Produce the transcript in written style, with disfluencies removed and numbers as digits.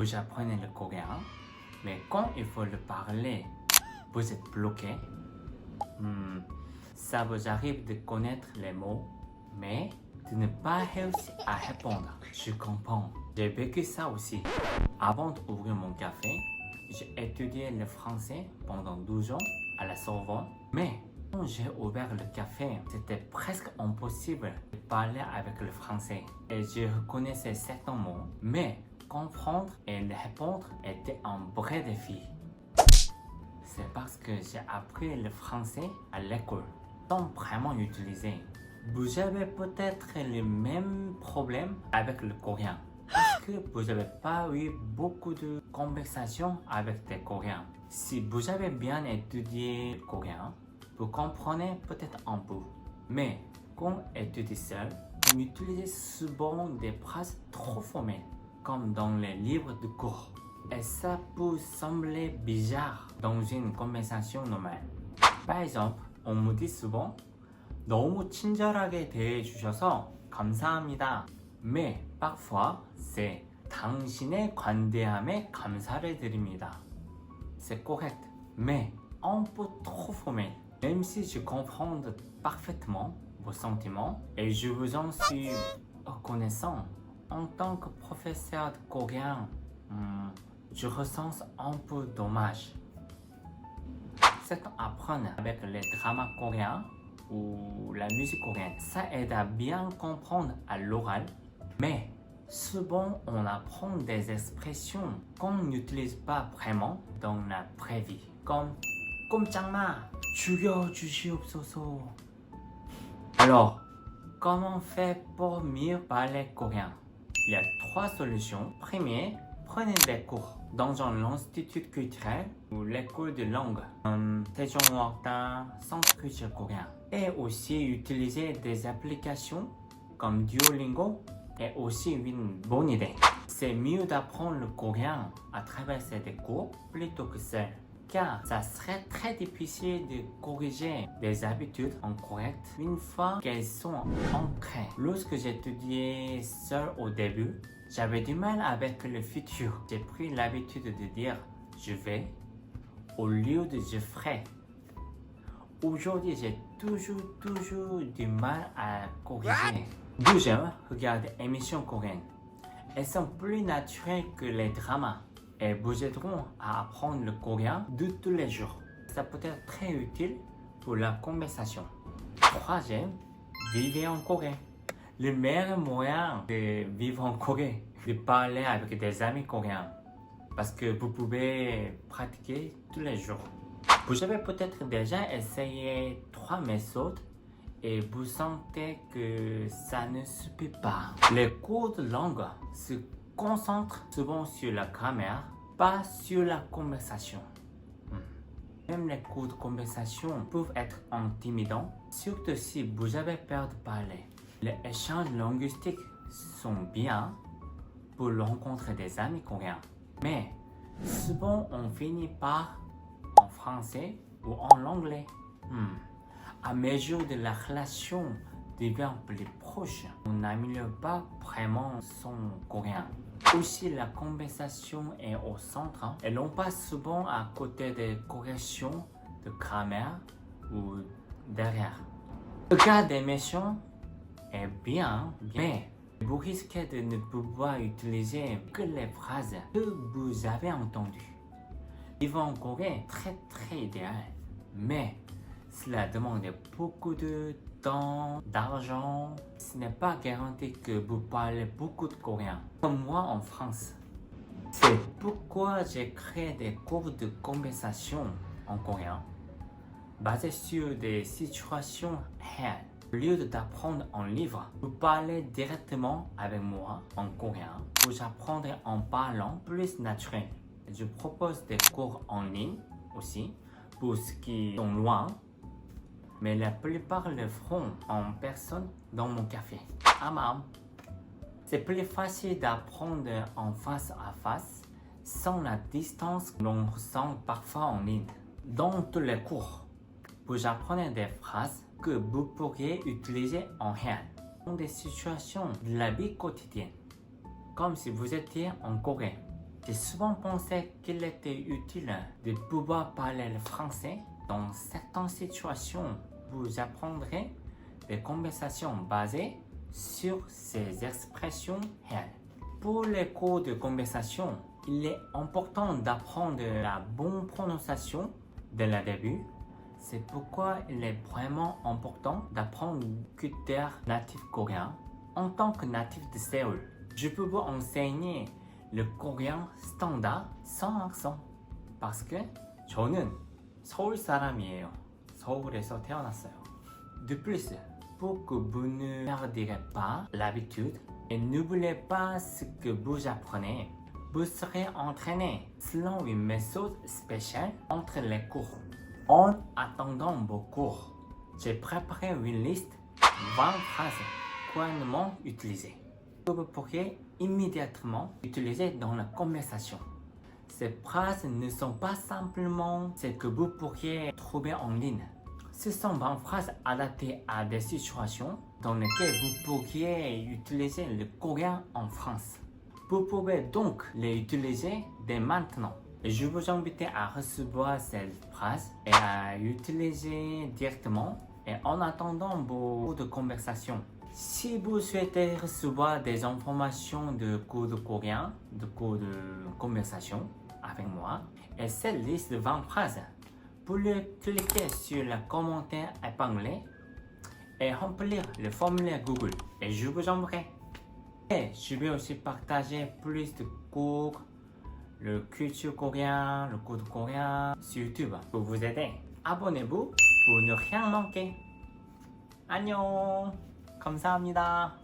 Vous apprenez le coréen, mais quand il faut le parler, vous êtes bloqué. Ça vous arrive de connaître les mots, mais de ne pas réussir à répondre. Je comprends. J'ai vécu ça aussi. Avant d'ouvrir mon café, j'ai étudié le français pendant 12 ans à la Sorbonne, mais quand j'ai ouvert le café, c'était presque impossible de parler avec le français. Et je reconnaissais certains mots, mais comprendre et les répondre était un vrai défi. C'est parce que j'ai appris le français à l'école, sans vraiment l'utiliser. Vous avez peut-être le même problème avec le coréen. Parce que vous n'avez pas eu beaucoup de conversations avec des Coréens. Si vous avez bien étudié le coréen, vous comprenez peut-être un peu. Mais quand on étudie seul, on utilise souvent des phrases trop formelles, comme dans les livres de cours. Et ça peut sembler bizarre dans une conversation normale. Par exemple, on me dit souvent 너무 친절하게 대해주셔서 감사합니다. Mais parfois, c'est 당신의 관대함에 감사를 드립니다. C'est correct, mais un peu trop formel. Même si je comprends parfaitement vos sentiments et je vous en suis reconnaissant, en tant que professeur de coréen, je ressens un peu dommage. Certains apprennent avec les dramas coréens ou la musique coréenne. Ça aide à bien comprendre à l'oral, mais souvent on apprend des expressions qu'on n'utilise pas vraiment dans la vraie vie, comme 꼼짝마, 죽여주시옵소서. Alors, comment faire pour mieux parler coréen? Il y a 3 solutions. Premier, prenez des cours dans un institut culturel ou l'école de langue, Sejongwakda, Centre culturel coréen. Et aussi utiliser des applications comme Duolingo est aussi une bonne idée. C'est mieux d'apprendre le coréen à travers ces cours plutôt que seul, car ça serait très difficile de corriger des habitudes incorrectes une fois qu'elles sont ancrées. Lorsque j'étudiais seul au début, j'avais du mal avec le futur. J'ai pris l'habitude de dire je vais au lieu de je ferai. Aujourd'hui, j'ai toujours du mal à corriger. Deuxième, regardez émissions coréennes. Elles sont plus naturelles que les dramas et vous aideront à apprendre le coréen de tous les jours. Ça peut être très utile pour la conversation. Troisième, vivez en Corée. Le meilleur moyen de vivre en Corée, de parler avec des amis coréens, parce que vous pouvez pratiquer tous les jours. Vous avez peut-être déjà essayé 3 méthodes et vous sentez que ça ne suffit pas. Les cours de langue se concentrent souvent sur la grammaire, pas sur la conversation. Même les cours de conversation peuvent être intimidants, surtout si vous avez peur de parler. Les échanges linguistiques sont bien pour rencontrer des amis coréens, mais souvent on finit par en français ou en anglais. À mesure que la relation devient plus proche, on n'améliore pas vraiment son coréen. Aussi, la conversation est au centre et l'on passe souvent à côté des corrections de grammaire ou derrière. Le cas des méchants est bien, mais vous risquez de ne pouvoir utiliser que les phrases que vous avez entendues. Vivre en Corée est très idéal, mais cela demande beaucoup de temps, d'argent. Ce n'est pas garanti que vous parlez beaucoup de coréen, comme moi en France. C'est pourquoi j'ai créé des cours de conversation en coréen, basés sur des situations réelles. Au lieu d'apprendre un livre, vous parlez directement avec moi en coréen. Vous apprendrez en parlant plus naturel. Je propose des cours en ligne aussi pour ceux qui sont loin, mais la plupart le feront en personne dans mon café. C'est plus facile d'apprendre en face à face sans la distance que l'on ressent parfois en ligne. Dans tous les cours, vous apprenez des phrases que vous pourriez utiliser en réel dans des situations de la vie quotidienne, comme si vous étiez en Corée. J'ai souvent pensé qu'il était utile de pouvoir parler le français. Dans certaines situations, vous apprendrez des conversations basées sur ces expressions réelles. Pour les cours de conversation, il est important d'apprendre la bonne prononciation dès le début. C'est pourquoi il est vraiment important d'apprendre culture native coréen. En tant que natif de Séoul, je peux vous enseigner le coréen standard sans accent. parce que 저는 서울 사람이에요. 서울에서 태어났어요. De plus, pour que vous ne perdirez pas l'habitude et n'oubliez pas ce que vous apprenez, vous serez entraîné selon une méthode spéciale entre les cours. En attendant vos cours, j'ai préparé une liste de 20 phrases couramment utilisées que vous pourriez immédiatement utiliser dans la conversation. Ces phrases ne sont pas simplement ce que vous pourriez trouver en ligne. Ce sont 20 phrases adaptées à des situations dans lesquelles vous pourriez utiliser le coréen en France. Vous pouvez donc les utiliser dès maintenant. Je vous invite à recevoir ces phrases et à utiliser directement et en attendant vos cours de conversation. Si vous souhaitez recevoir des informations de cours de coréen, de cours de conversation avec moi, et cette liste de 20 phrases, vous cliquez sur le commentaire épinglé et remplir le formulaire Google et je vous enverrai. Et je vais aussi partager plus de cours, le culture coréen, le cours de coréen sur YouTube pour vous aider. Abonnez-vous pour ne rien manquer. 안녕! 감사합니다.